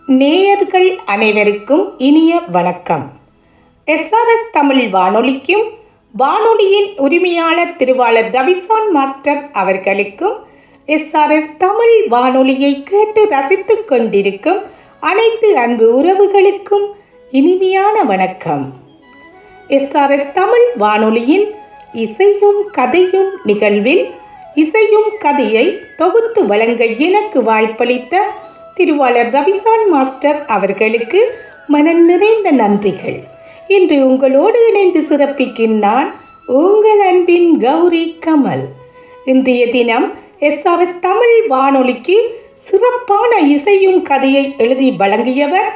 நேயர்கள் அனைவருக்கும் இனிய வணக்கம். எஸ்ஆர்எஸ் தமிழ் வானொலிக்கும் வானொலியின் உரிமையாளர் திருவாளர் ரவிசான் மாஸ்டர் அவர்களுக்கும் எஸ்ஆர்எஸ் தமிழ் வானொலியை கேட்டு ரசித்துக் கொண்டிருக்கும் அனைத்து அன்பு உறவுகளுக்கும் இனிமையான வணக்கம். எஸ்ஆர்எஸ் தமிழ் வானொலியின் இசையும் கதையும் நிகழ்வில் இசையும் கதையை தொகுத்து வழங்க எனக்கு வாய்ப்பளித்த திருவாளர் ரவிசான் மாஸ்டர் அவர்களுக்கு மனம் நிறைந்த நன்றிகள். இன்று உங்களோடு இணைந்து சிறப்பிக்கும் நான் உங்கள் அன்பின் கௌரி கமல். இன்றைய தினம் எஸ்ஆர்எஸ் தமிழ் வானொலிக்கு சிறப்பான இசையும் கதையை எழுதி வழங்கியவர்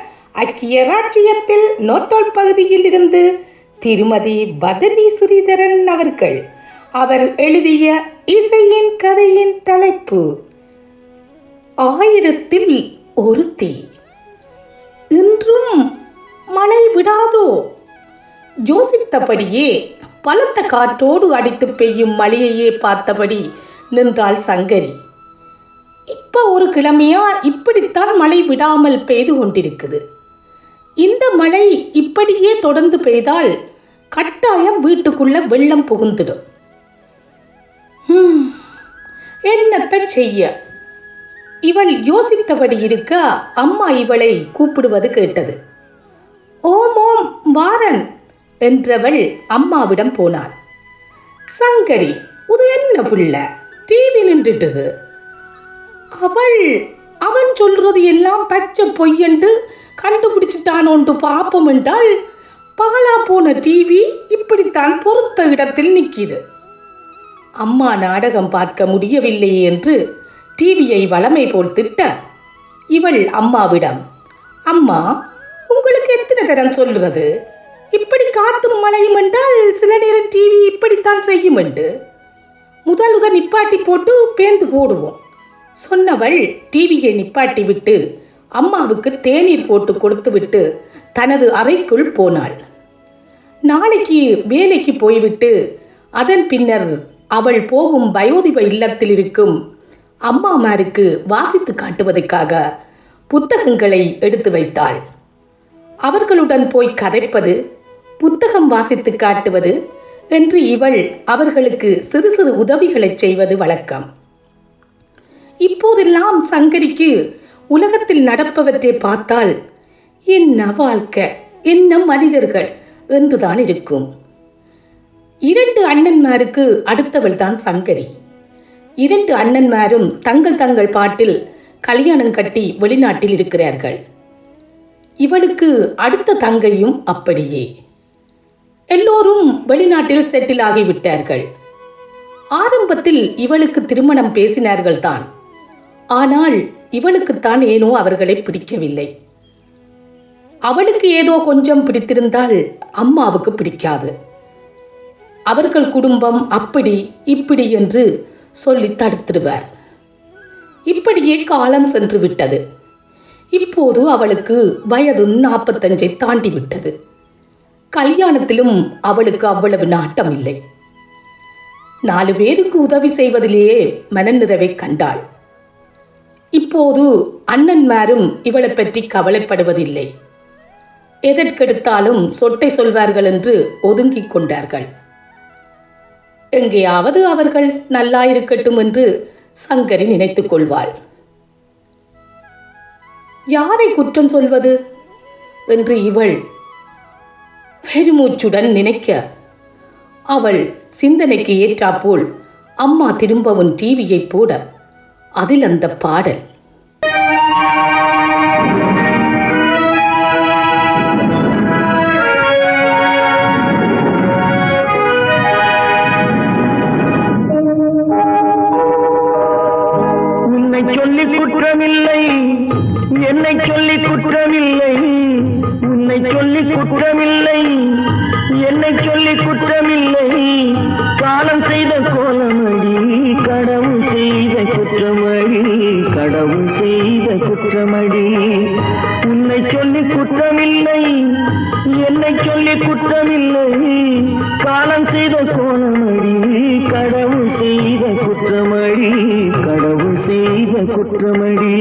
ஐக்கிய ராச்சியத்தில் நோத்தோல் பகுதியில் இருந்து திருமதி பதனி ஸ்ரீதரன் அவர்கள். அவர் எழுதிய இசையின் கதையின் தலைப்பு ஆயிரத்தில் ஒருத்தி. இன்றும் மழை விடாதோ? யோசித்தபடியே பலத்த காற்றோடு அடித்து பெய்யும் மழையையே பார்த்தபடி நின்றாள் சங்கரி. இப்ப ஒரு கிழமையா இப்படித்தான் மழை விடாமல் பெய்து கொண்டிருக்குது. இந்த மழை இப்படியே தொடர்ந்து பெய்தால் கட்டாயம் வீட்டுக்குள்ள வெள்ளம் புகுந்துடும். என்னத்தை செய்ய? இவள் யோசித்தபடி இருக்க அம்மா இவளை கூப்பிடுவது கேட்டது. ஓம் ஓம் வாரன் என்றவள் அம்மாவிடம் போனாள். சங்கரி, இது என்ன பிள்ளை? டிவி நின்றுட்டது. அவன் சொல்றது எல்லாம் பச்சை பொய்யண்டு கண்டுபிடிச்சிட்டானோண்டு பாப்போம் என்றால் பாலா போன டிவி இப்படித்தான் பொறுத்த இடத்தில் நிற்கிது. அம்மா நாடகம் பார்க்க முடியவில்லையே என்று டிவியை வளமை போல் திட்ட இவள் அம்மாவிடம், அம்மா, உங்களுக்கு எத்தனை தரம் சொல்றது? இப்படி காத்தும் மழையும் என்றால் சில நேரம் டிவி இப்படித்தான் செய்யும் என்று முதலுக நிப்பாட்டி போட்டு பேந்து போடுவோம் சொன்னவள் டிவியை நிப்பாட்டி விட்டு அம்மாவுக்கு தேநீர் போட்டு கொடுத்து விட்டு தனது அறைக்குள் போனாள். நாளைக்கு வேலைக்கு போய்விட்டு அதன் பின்னர் அவள் போகும் வயோதிப இல்லத்தில் இருக்கும் அம்மாமாருக்கு வாசித்து காட்டுவதற்காக புத்தகங்களை எடுத்து வைத்தாள். அவர்களுடன் போய் கதைப்பது, புத்தகம் வாசித்து காட்டுவது என்று இவள் அவர்களுக்கு சிறு சிறு உதவிகளை செய்வது வழக்கம். இப்போதெல்லாம் சங்கரிக்கு உலகத்தில் நடப்பவற்றை பார்த்தால் என்ன வாழ்க்கை, என்ன மனிதர்கள் என்றுதான் இருக்கும். 2 அண்ணன்மாருக்கு அடுத்தவள் தான் சங்கரி. 2 அண்ணன்மாரும் தங்கள் தங்கள் பாட்டில் கல்யாணம் கட்டி வெளிநாட்டில் இருக்கிறார்கள். இவளுக்கு அடுத்த தங்கையும் அப்படியே. எல்லோரும் வெளிநாட்டில் செட்டில் ஆகிவிட்டார்கள். ஆரம்பத்தில் இவளுக்கு திருமணம் பேசினார்கள் தான். ஆனால் இவளுக்குத்தான் ஏனோ அவர்களை பிடிக்கவில்லை. அவளுக்கு ஏதோ கொஞ்சம் பிடித்திருந்தால் அம்மாவுக்கு பிடிக்காது. அவர்கள் குடும்பம் அப்படி இப்படி என்று சொல்லி தடுத்துடுவார். இப்படியே காலம் சென்று விட்டது. இப்போது அவளுக்கு வயது 45 தாண்டி விட்டது. கல்யாணத்திலும் அவளுக்கு அவ்வளவு நாட்டம் இல்லை. 4 பேருக்கு உதவி செய்வதிலேயே மனநிறைவை கண்டாள். இப்போது அண்ணன்மாரும் இவளை பற்றி கவலைப்படுவதில்லை. எதற்கெடுத்தாலும் சொட்டை சொல்வார்கள் என்று ஒதுங்கிக் கொண்டார்கள். எங்கேயாவது அவர்கள் நல்லாயிருக்கட்டும் என்று சங்கரி நினைத்துக் கொள்வாள். யாரை குற்றம் சொல்வது என்று இவள் பெருமூச்சுடன் நினைக்க அவள் சிந்தனைக்கு ஏற்றாப்போல் அம்மா திரும்பவும் டிவியை போட அதில் அந்த பாடல். சொல்லி குற்றமில்லை, என்னை சொல்லி குற்றமில்லை, உன்னை சொல்லி குற்றமில்லை, என்னை சொல்லி குற்றமில்லை, காலம் செய்த கோலமடி, கடவுள் செய்த குற்றமடி, கடவுள் செய்த குற்றமடி, உன்னை சொல்லி குற்றமில்லை, என்னை சொல்லி குற்றமில்லை, காலம் செய்த கோலமடி, கடவுள் செய்த குற்றமடி, கடவுள் செய்த குற்றமடி.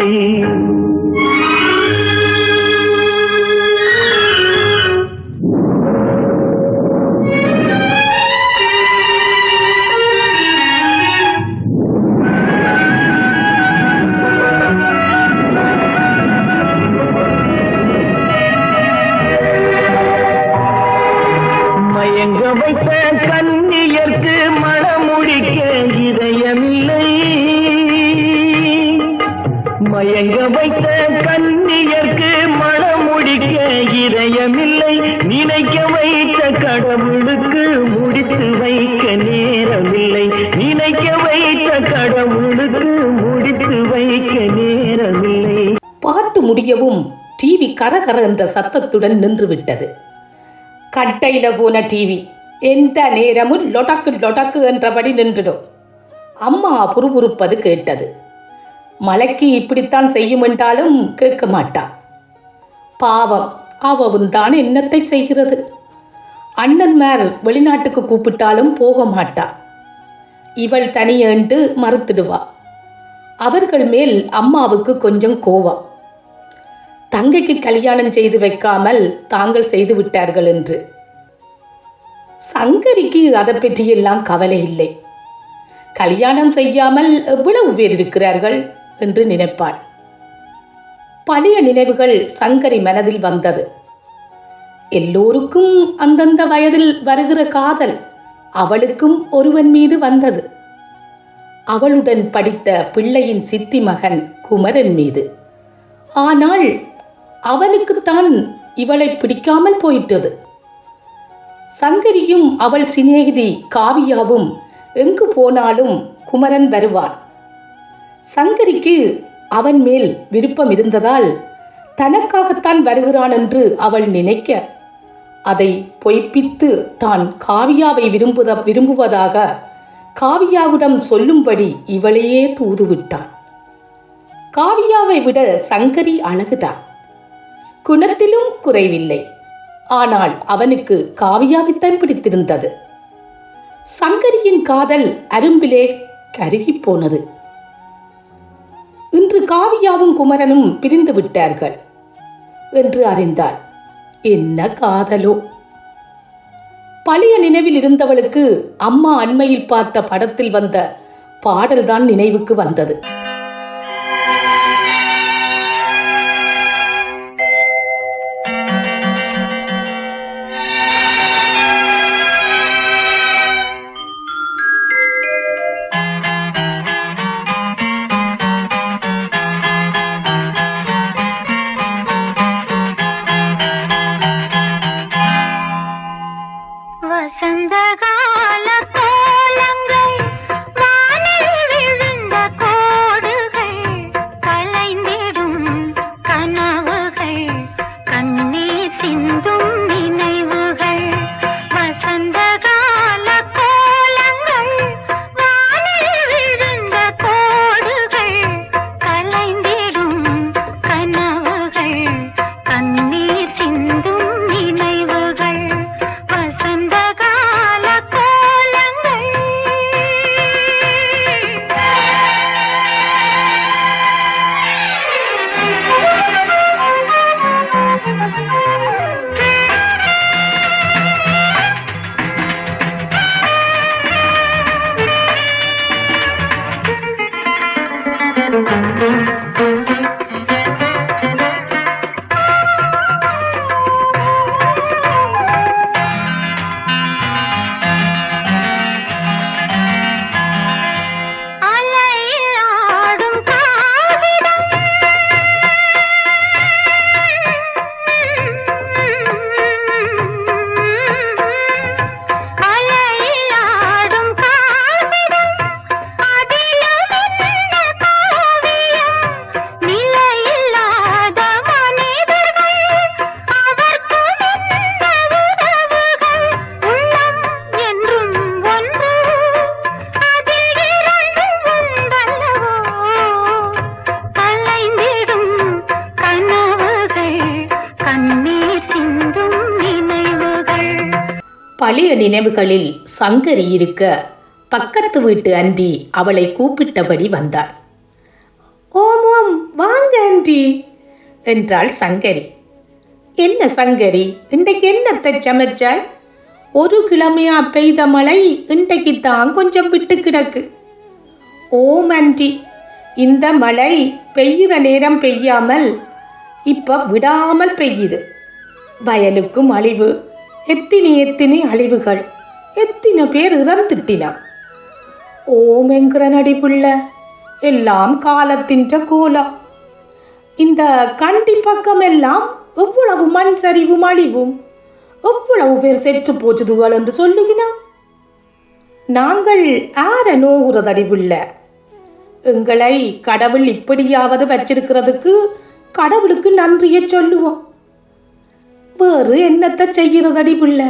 கன்னியர்க்கு மணமுடிக்க இதயமில்லை, நினைக்க வைத்த கடவுளுக்கு முடித்து வைக்க நேரமில்லை, நினைக்க வைத்த கடவுளுக்கு முடித்து வைக்க நேரமில்லை. பாட்டு முடியவும் டிவி கரகர என்ற சத்தத்துடன் நின்றுவிட்டது. கட்டையில போன டிவி எந்த நேரமும் லொடக்கு லொடக்கு என்றபடி நின்றுடும். அம்மா புறுபுறுப்பது கேட்டது. மலைக்கு இப்படித்தான் செய்யும் என்றாலும் கேட்க மாட்டா. பாவம், அவவும் தான் என்னத்தை செய்கிறது. அண்ணன்மார் வெளிநாட்டுக்கு கூப்பிட்டாலும் போக மாட்டா. இவள் தனியேண்டு மறுத்துடுவா. அவர்கள் மேல் அம்மாவுக்கு கொஞ்சம் கோபம். தங்கைக்கு கல்யாணம் செய்து வைக்காமல் தாங்கள் செய்து விட்டார்கள் என்று. சங்கரிக்கு அதை பற்றியெல்லாம் கவலை இல்லை. கல்யாணம் செய்யாமல் எவ்வளவு பேர் இருக்கிறார்கள் என்று நினைப்பாள். பழைய நினைவுகள் சங்கரி மனதில் வந்தது. எல்லோருக்கும் அந்தந்த வயதில் வருகிற காதல் அவளுக்கும் ஒருவன் மீது வந்தது. அவளுடன் படித்த பிள்ளையின் சித்தி மகன் குமரன் மீது. ஆனால் அவனுக்குத்தான் இவளை பிடிக்காமல் போயிட்டது. சங்கரியும் அவள் சிநேகிதி காவியாவும் எங்கு போனாலும் குமரன் வருவான். சங்கரிக்கு அவன் மேல் விருப்பம் இருந்ததால் தனக்காகத்தான் வருகிறான் என்று அவள் நினைக்க, அதை பொய்ப்பித்து தான் காவியாவை விரும்புவதாக காவியாவிடம் சொல்லும்படி இவளையே தூதுவிட்டான். காவியாவை விட சங்கரி அழகுதான், குணத்திலும் குறைவில்லை. ஆனால் அவனுக்கு காவியாவைத்தான் பிடித்திருந்தது. சங்கரியின் காதல் அரும்பிலே கருகி போனது. இன்று காவியாவும் குமரனும் பிரிந்து விட்டார்கள் என்று அறிந்தாள். என்ன காதலோ! பழைய நினைவில் இருந்தவளுக்கு அம்மா அண்மையில் பார்த்த படத்தில் வந்த பாடல்தான் நினைவுக்கு வந்தது. பழைய நினைவுகளில் சங்கரி இருக்க பக்கத்து வீட்டு அண்டி அவளை கூப்பிட்டபடி வந்தார். ஓம் ஓம், வாங்க அண்டி என்றாள் சங்கரி. என்ன சங்கரி, இன்றைக்கு என்னத்தை சமைச்சாய்? ஒரு கிழமையா பெய்த மழை இன்றைக்குத்தான் கொஞ்சம் விட்டு கிடக்கு. ஓம் அண்டி, இந்த மழை பெய்கிற நேரம் பெய்யாமல் இப்ப விடாமல் பெய்யுது. வயலுக்கும் அழிவு, எத்தனை அழிவுகள், எத்தனை பேர் இறந்துட்டினா. ஓம் என்கிற நடிப்புள்ள எல்லாம் காலத்தின் கோலம். இந்த கண்டி பக்கம் எல்லாம் எவ்வளவு மண் சரிவும் அழிவும், எவ்வளவு பேர் செத்து போச்சுதுகள் என்று சொல்லுகினா. நாங்கள் ஆர நோவுறதடிவில்ல. எங்களை கடவுள் இப்படியாவது வச்சிருக்கிறதுக்கு கடவுளுக்கு நன்றியை சொல்லுவோம். வேறு என்னத்தை செய்கிறதடிவில்ல.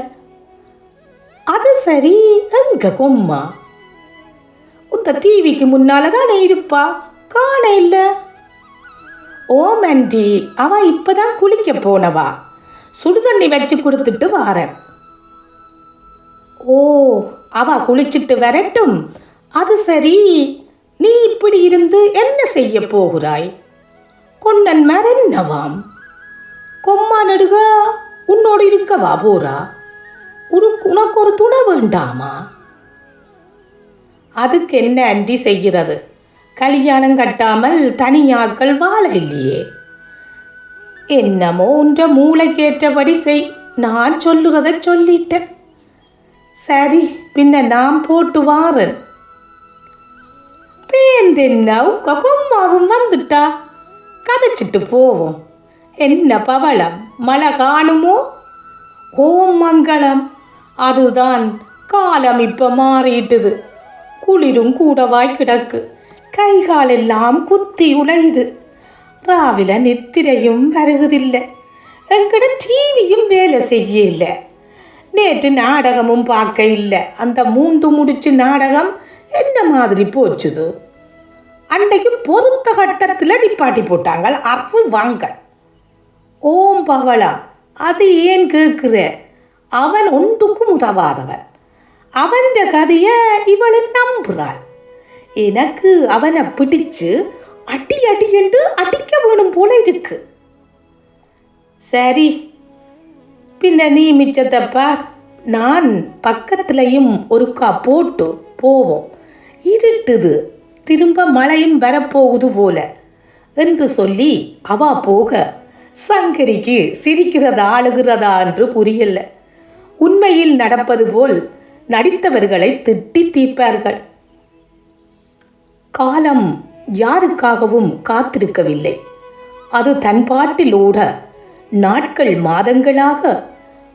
அது சரி, எங்க கொம்மா உத்த டிவிக்கு முன்னால தானே இருப்பா, காண இல்ல. ஓமண்டி, அவ இப்பதான் குளிக்க போனவா, சுடுதண்ணி வச்சு கொடுத்துட்டு வாரன். ஓ, அவ குளிச்சுட்டு வரட்டும். அது சரி, நீ இப்படி இருந்து என்ன செய்ய போகிறாய்? கொன்னன்மார் என்னவாம்? கொம்மா நடுக உன்னோடு இருக்கவா போறா? உனக்கு ஒரு துணை வேண்டாமா? அதுக்கு என்ன அண்டி செய்கிறது? கல்யாணம் கட்டாமல் தனியாக்கள் வாழ இல்லையே. என்னமோ உன்ற மூளைக்கேற்றபடி செய். நான் சொல்லுறத சொல்லிட்டேன். சரி, பின்ன நான் போட்டு வாரன். பேந்தென்ன உங்க கொம்மாவும் வந்துட்டா, கதைச்சிட்டு போவோம். என்ன பவளம், மழை காணுமோ? ஓம் மங்களம். அதுதான் காலம் இப்ப மாறிட்டுது. குளிரும் கூடவாய் கிடக்கு. கைகாலெல்லாம் குத்தி உழையுது. ராவில நித்திரையும் வருகுதில்லை. எங்கட டிவியும் வேலை செய்ய இல்லை. நேற்று நாடகமும் பார்க்க இல்லை. அந்த 3 முடிச்சு நாடகம் என்ன மாதிரி போச்சுது. அன்றைக்கு பொருத்த கட்டத்தில் நிப்பாட்டி போட்டாங்க. அறு வாங்க. ஓம் பவளா, அது ஏன் கேட்குற? அவன் ஒன்றுக்கும் உதவாதவன். அவன் கதையை இவளை நம்புறாள். எனக்கு அவனை பிடிச்சு அடி அடி என்று அடிக்க வேணும் போல இருக்கு. சரி, பின்ன நீ மிச்சத்தை பார். நான் பக்கத்துலையும் ஒருக்கா போட்டு போவோம். இருட்டுது, திரும்ப மழையும் வரப்போகுது போல என்று சொல்லி அவா போக சங்கரிக்கு சிரிக்கிறதா அழுகிறதா என்று புரியல. உண்மையில் நடப்பது போல் நடித்தவர்களை திட்டி தீர்ப்பார்கள். காலம் யாருக்காகவும் காத்திருக்கவில்லை. அது தன் பாட்டில் ஓட நாட்கள் மாதங்களாக,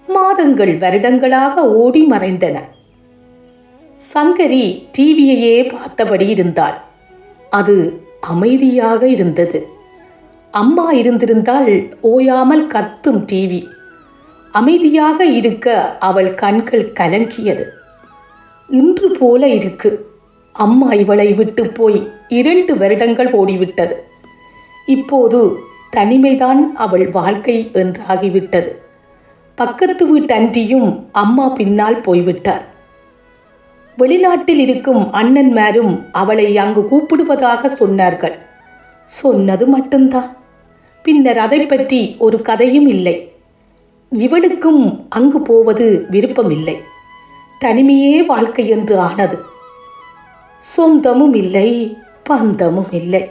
மாதங்கள் வருடங்களாக ஓடி மறைந்தன. சங்கரி டிவியையே பார்த்தபடி இருந்தாள். அது அமைதியாக இருந்தது. அம்மா இருந்திருந்தால் ஓயாமல் கத்தும் டிவி. அமைதியாக இருக்க அவள் கண்கள் கலங்கியது. இன்று போல இருக்கு. அம்மா இவளை விட்டு போய் 2 வருடங்கள் ஓடிவிட்டது. இப்போது தனிமைதான் அவள் வாழ்க்கை என்றாகிவிட்டது. பக்கத்து வீட்டன்றியும் அம்மா பின்னால் போய்விட்டார். வெளிநாட்டில் இருக்கும் அண்ணன்மாரும் அவளை அங்கு கூப்பிடுவதாக சொன்னார்கள். சொன்னது மட்டும்தான். பின்னர் அதை பற்றி ஒரு கதையும் இல்லை. இவளுக்கும் அங்கு போவது விருப்பமில்லை. தனிமையே வாழ்க்கை என்று ஆனது. சொந்தமும் இல்லை, பந்தமும் இல்லை.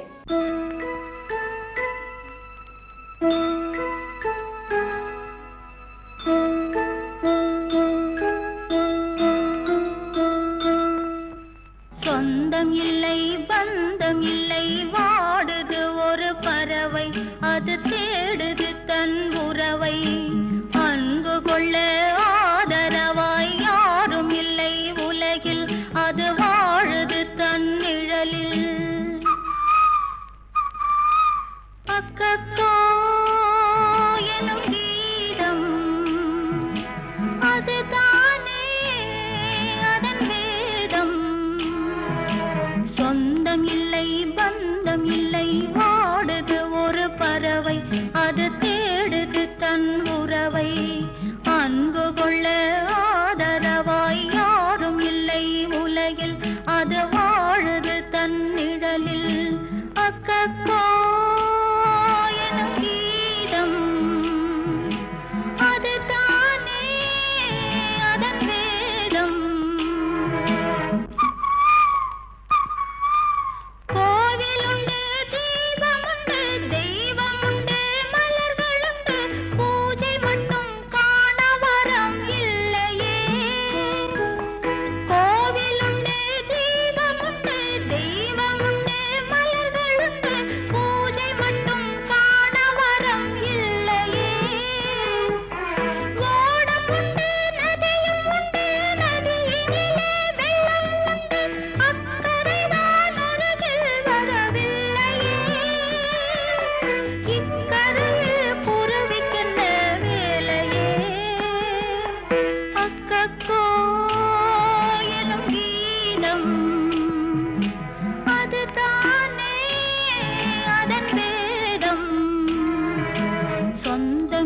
சொந்தம் இல்லை, பந்தம் இல்லை, வாடுது ஒரு பறவை. அது தேடுது தன் உறவை. அன்பு கொள்ள ஆதரவாய் யாரும் இல்லை உலகில். அது வாழுது தன் நிழலில். அக்கக்கோ எனும் கீதம் அதுதானே அதன் வேதம். சொந்தம் இல்லை, பந்தம் இல்லை, வாடுது ஒரு பறவை. அது தேடுது தன் உறவை. அன்பு கொள்ள ஆதரவாய் யாரும் இல்லை உலகில். அது வாழுது தன் நிழலில். அக்கக்கோ எனும் கீதம் அதுதானே அதன் வேதம். கோவிலுண்டு, தீபமுண்டு, தெய்வமுண்டு, மலர்களுண்டு, பூஜை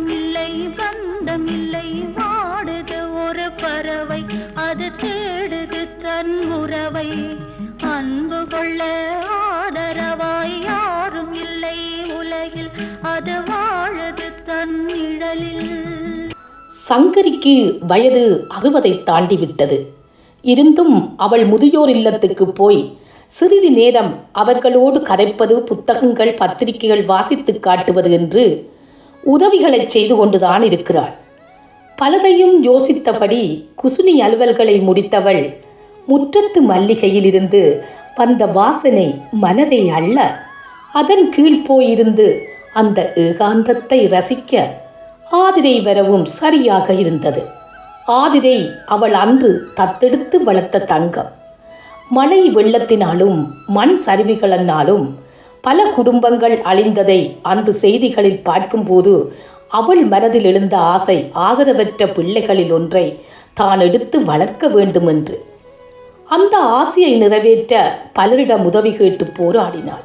சொந்தம் இல்லை பந்தம் இல்லை வாடுது ஒரு பறவை அது தேடுது தன் உறவை அன்பு கொள்ள ஆதரவாய் யாரும் இல்லை உலகில் அது வாழுது தன் நிழலில். சங்கரிக்கு வயது 60 தாண்டிவிட்டது. இருந்தும் அவள் முதியோர் இல்லத்துக்கு போய் சிறிது நேரம் அவர்களோடு கதைப்பது, புத்தகங்கள், பத்திரிகைகள் வாசித்து காட்டுவது என்று உதவிகளை செய்து கொண்டுதான் இருக்கிறாள். பலதையும் யோசித்தபடி குசுனி அலுவல்களை முடித்தவள் முற்றத்து மல்லிகையிலிருந்து வந்த வாசனை மனதை அள்ள அதன் கீழ் போயிருந்து அந்த ஏகாந்தத்தை ரசிக்க ஆதிரை வரவும் சரியாக இருந்தது. ஆதிரை அவள் அன்று தத்தெடுத்து வளர்த்த தங்கம். மழை வெள்ளத்தினாலும் மண் சரிவுகளினாலும் பல குடும்பங்கள் அழிந்ததை அன்று செய்திகளில் பார்க்கும்போது அவள் மனதில் எழுந்த ஆசை ஆதரவற்ற பிள்ளைகளில் ஒன்றை தான் எடுத்து வளர்க்க வேண்டும் என்று. அந்த ஆசையை நிறைவேற்ற பலரிடம் உதவி கேட்டு போராடினாள்.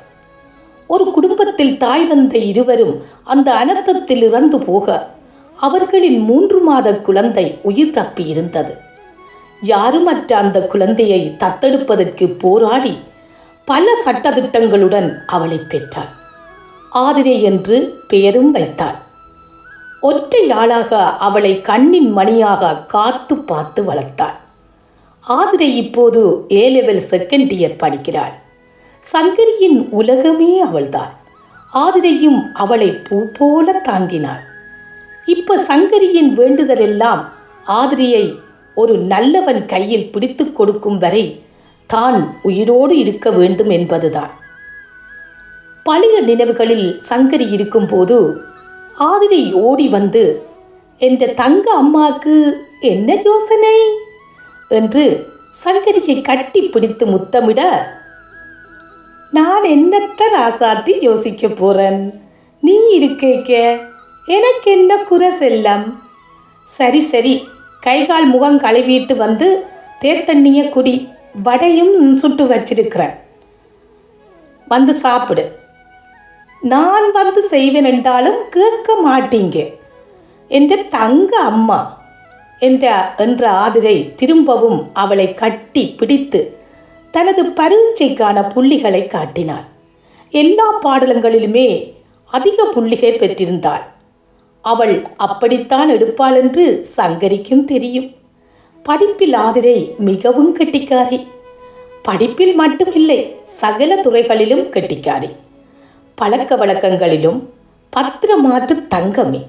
ஒரு குடும்பத்தில் தாய் தந்தை இருவரும் அந்த அனர்த்தத்தில் இறந்து போக அவர்களின் 3 மாத குழந்தை உயிர் தப்பி இருந்தது. யாருமற்ற அந்த குழந்தையை தத்தெடுப்பதற்கு போராடி பல சட்டதிட்டங்களுடன் அவளை பெற்றாள். ஆதிரை என்று பெயரும் வைத்தாள். ஒற்றை ஆளாக அவளை கண்ணின் மணியாக காத்து பார்த்து வளர்த்தாள். ஆதிரை இப்போது A-level செகண்ட் இயர் படிக்கிறாள். சங்கரியின் உலகமே அவள்தான். ஆதிரையும் அவளை பூ போல தாங்கினாள். இப்ப சங்கரியின் வேண்டுதல் எல்லாம் ஆதிரியை ஒரு நல்லவன் கையில் பிடித்து கொடுக்கும் வரை தான் உயிரோடு இருக்க வேண்டும் என்பதுதான். பழைய நினைவுகளில் சங்கரி இருக்கும்போது ஆதிரை ஓடி வந்து, என்ற தங்க அம்மாவுக்கு என்ன யோசனை என்று சங்கரியை கட்டி பிடித்து முத்தமிட, நான் என்னத்த ராசாத்தி யோசிக்க போறேன், நீ இருக்கேக்க, எனக்கு என்ன குறை செல்லம். சரி சரி, கைகால் முகம் கழுவிட்டு வந்து தேத்தண்ணிய குடி, வடையும் சுட்டு வச்சிருக்கிறேன், வந்து சாப்பிடு. நான் வந்து செய்வேன் என்றாலும் கேட்க மாட்டீங்க, என்ற தங்க அம்மா என்ற ஆதிரை திரும்பவும் அவளை கட்டி பிடித்து தனது பரீட்சைக்கான புள்ளிகளை காட்டினாள். எல்லா பாடல்களிலுமே அதிக புள்ளிகை பெற்றிருந்தாள். அவள் அப்படித்தான் எடுப்பாள் என்று சங்கரிக்கும் தெரியும். படிப்பில் ஆதிரை மிகவும் கெட்டிக்காரி. படிப்பில் மட்டுமில்லை, சகல துறைகளிலும் கெட்டிக்காரி. பழக்க வழக்கங்களிலும் பத்திரமாற்று தங்கமே.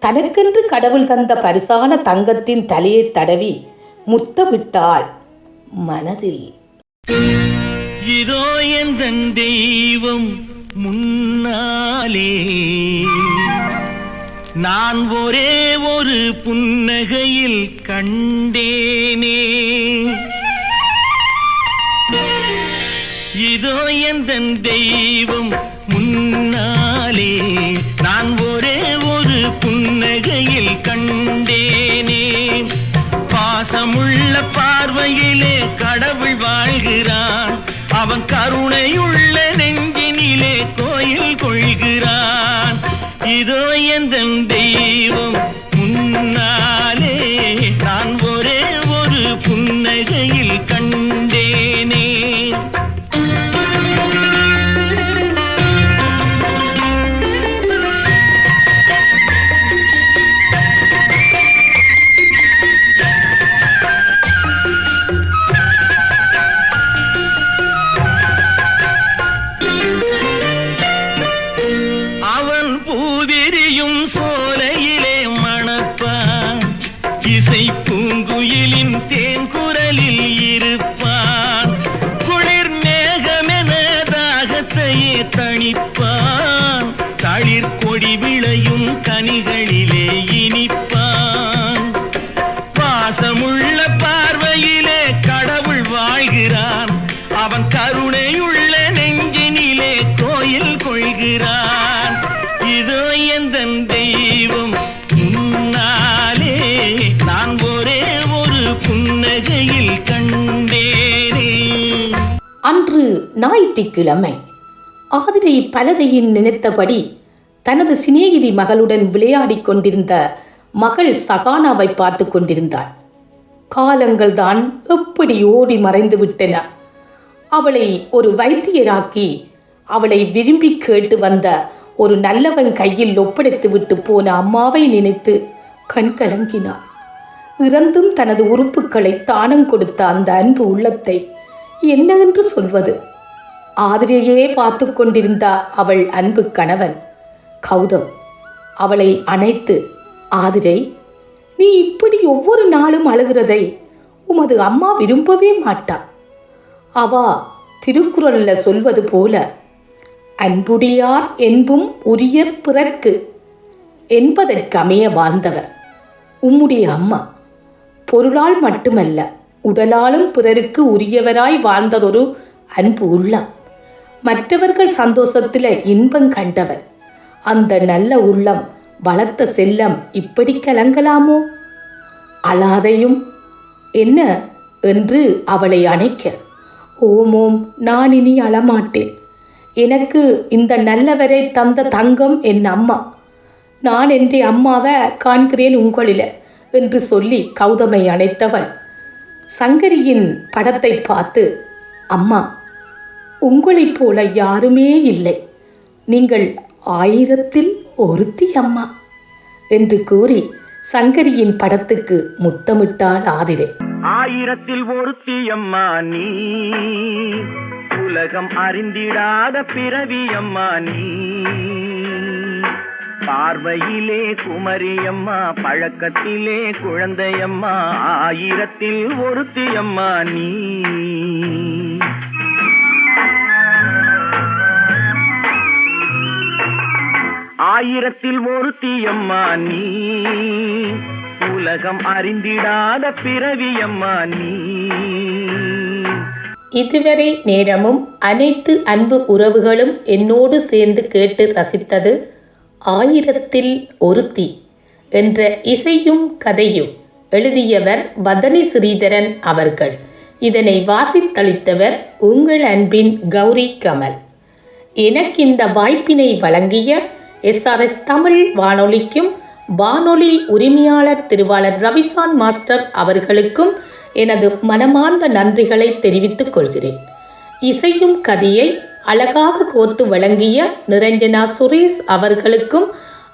தனக்கென்று கடவுள் தந்த பரிசான தங்கத்தின் தலையை தடவி முத்தமிட்டாள் மனதில். இதோ எந்தன் தெய்வம் முன்னாலே, நான் ஒரே ஒரு புன்னகையில் கண்டேனே. இதோ எந்தன் தெய்வம் முன்னாலே, நான் ஒரே ஒரு புன்னகையில் கண்டேனே. பாசமுள்ள பார்வையிலே கடவுள் வாழ்கிறான், அவன் கருணையுள்ள நெஞ்சினிலே கோயில் கொள்கிறான். இதோ எந்தன் தெய்வம் முன்னாலே, நான் ஒரே ஒரு புன்னகையில் கண்டேனே. இசை பூங்குயிலின் தேன்குரலில் இருப்பான், குளிர் மேகமென தாகத்தையே தணிப்பான், தளிர் கொடி விளையும் கனிகளிலே இனிப்பான். பாசமுள்ள பார்வையிலே கடவுள் வாழ்கிறான், அவன் கருணையுள்ள நெஞ்சினிலே கோயில் கொள்கிறான். இதோ எந்தன் தெய்வம் முன்னாலே, நான் ஒரே ஒரு புன்னகையில் கண்டேனே. அன்று ஞாயிற்றுக்கிழமை. ஆதிரை பலதையின் நினைத்தபடி தனது சிநேகிதி மகளுடன் விளையாடிக் கொண்டிருந்த மகள் சகானாவை பார்த்து கொண்டிருந்தாள். காலங்கள் தான் எப்படி ஓடி மறைந்து விட்டன. அவளை ஒரு வைத்தியராக்கி அவளை விரும்பி கேட்டு வந்த ஒரு நல்லவன் கையில் ஒப்படைத்து விட்டு போன அம்மாவை நினைத்து கண் கலங்கினாள். இறந்தும் தனது உறுப்புகளை தானம் கொடுத்த அந்த அன்பு உள்ளத்தை என்ன என்று சொல்வது? ஆதிரையே பார்த்து கொண்டிருந்த அவள் அன்பு கணவன் கௌதம் அவளை அணைத்து, ஆதிரை, நீ இப்படி ஒவ்வொரு நாளும் அழுகிறதை உமது அம்மா விரும்பவே மாட்டாள். அவா திருக்குறள்ல சொல்வது போல, அன்புடையார் என்பும் உரியர் பிறர்க்கு என்பதற்கமைய வாழ்ந்தவர் உம்முடைய அம்மா. பொருளால் மட்டுமல்ல, உடலாலும் பிறருக்கு உரியவராய் வாழ்ந்ததொரு அன்பு உள்ளம். மற்றவர்கள் சந்தோஷத்தில் இன்பம் கண்டவர். அந்த நல்ல உள்ளம் வளர்த்த செல்லம் இப்படி கலங்கலாமோ? அழாதையும் என்ன என்று அவளை அணைக்க, ஓமோம், நான் இனி அழமாட்டேன். எனக்கு இந்த நல்லவரை தந்த தங்கம் என் அம்மா. நான் என்ற அம்மாவை காண்கிறேன் உங்களில என்று சொல்லி கௌதமை அணைத்தவள் சங்கரியின் படத்தை பார்த்து, அம்மா, உங்களைப் போல யாருமே இல்லை. நீங்கள் 1000ல் ஒருத்தி அம்மா என்று கூறி சங்கரியின் படத்துக்கு முத்தமிட்டாள் ஆதிரை. 1000ல் ஒருத்தி அம்மா நீ, உலகம் அறிந்திடாத பிறவி அம்மா நீ. பார்வையிலே குமரியம்மா, பழக்கத்திலே குழந்தையம்மா, 1000ல் ஒருத்தி அம்மா நீ. ஆயிரத்தில் ஒருத்தி அம்மா நீ, உலகம் அறிந்திடாத பிறவி அம்மா நீ. இதுவரை நேரமும் அனைத்து அன்பு உறவுகளும் என்னோடு சேர்ந்து கேட்டு ரசித்தது 1000ல் ஒருத்தி என்ற இசையும் கதையும். எழுதியவர் வதனி ஸ்ரீதரன் அவர்கள். இதனை வாசித்தளித்தவர் உங்கள் அன்பின் கௌரி கமல். எனக்கு இந்த வாய்ப்பினை வழங்கிய SRS தமிழ் வானொலிக்கும் வானொலி உரிமையாளர் திருவாளர் ரவிசான் மாஸ்டர் அவர்களுக்கும் எனது மனமார்ந்த நன்றிகளை தெரிவித்துக் கொள்கிறேன். இசையும் கதையை அழகாக கோர்த்து வழங்கிய நிரஞ்சனா சுரேஷ் அவர்களுக்கும்,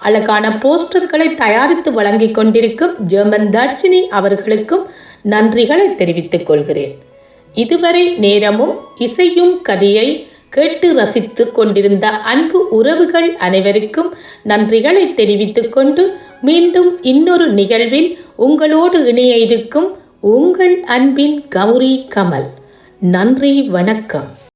அழகான போஸ்டர்களை தயாரித்து வழங்கிக் கொண்டிருக்கும் ஜெர்மன் தர்ஷினி அவர்களுக்கும் நன்றிகளை தெரிவித்துக் கொள்கிறேன். இதுவரை நேரமும் இசையும் கதையை கேட்டு ரசித்து கொண்டிருந்த அன்பு உறவுகள் அனைவருக்கும் நன்றிகளை தெரிவித்துக் கொண்டு மீண்டும் இன்னொரு நிகழ்வில் உங்களோடு இணைய இருக்கும் உங்கள் அன்பின் கௌரி கமல். நன்றி, வணக்கம்.